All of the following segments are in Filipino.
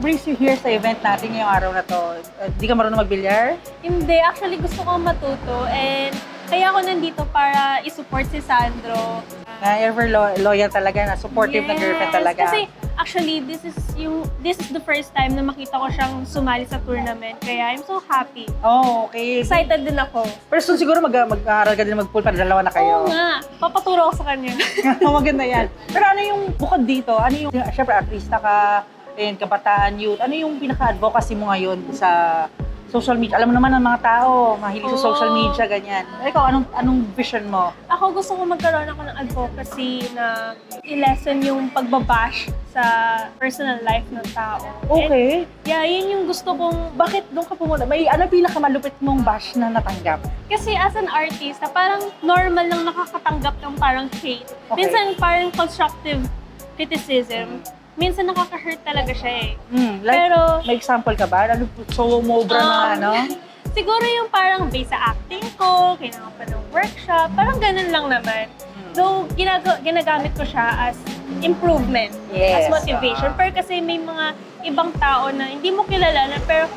brings you here sa event natin ngayong araw na to? Di ka marunong magbilyar? Hindi. Actually, gusto ko matuto. And kaya ako nandito para isupport si Sandro. Ever loyal talaga, na supportive na girlfriend talaga. Kasi actually, this is the first time na makita ko siyang sumali sa tournament. Kaya I'm so happy. Oh, okay. Excited din ako. Pero soon siguro mag-aaral ka din mag-pool para dalawa na kayo. Oo nga. Papaturo ako sa kanya. Maganda yan. Pero ano yung bukod dito? Ano yung, syempre artista ka, and kabataan, youth. Ano yung pinaka-advocacy mo ngayon sa social media? Alam mo naman ang mga tao, mahilig sa social media, ganyan. Ikaw, anong vision mo? Ako gusto ko magkaroon ako ng advocacy na i-lessen yung pagbabash sa personal life ng tao. Okay. And, yeah, yun yung gusto kong... Bakit doon ka pumunta? May ano pinakamalupit mong bash na natanggap? Kasi as an artist, parang normal lang nakakatanggap ng parang hate. Okay. Minsan parang constructive criticism. Minsan nakaka-hurt talaga siya eh. Like, Pero, may example ka ba? Ano, so, umobra na ano? siguro yung parang based sa acting ko, kailangan pa ng workshop, parang ganun lang naman. Though, ginagamit ko siya as improvement, Yes. as motivation. Pero kasi may mga ibang tao na hindi mo kilala na pero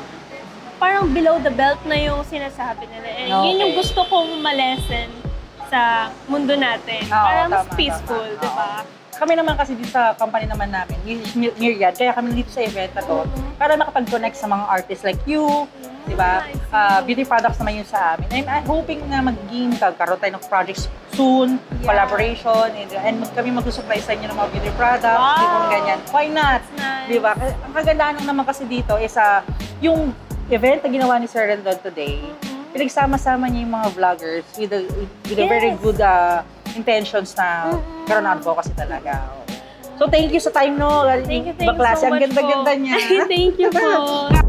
parang below the belt na yung sinasabi nila. And yun yung gusto kong malesen sa mundo natin. Parang mas peaceful, di ba? Kami naman kasi dito sa company naman namin, Myriad, kaya kami dito sa event na to, para makapag-connect sa mga artists like you, di ba? Beauty products naman yun sa amin. I'm hoping na magiging magkaroon tayo ng projects soon, collaboration, and kami mag-supply sa inyo ng mga beauty products, di ba ganyan. Why not? Nice. Di ba? Ang kagandahan naman kasi dito is yung event na ginawa ni Sir Rendon today, pinagsama-sama niya yung mga vloggers with a very good intentions na karoon na advocacy talaga. So, thank you sa time, no? Thank you so Baklase, much ang ganda-ganda niya. Thank you po.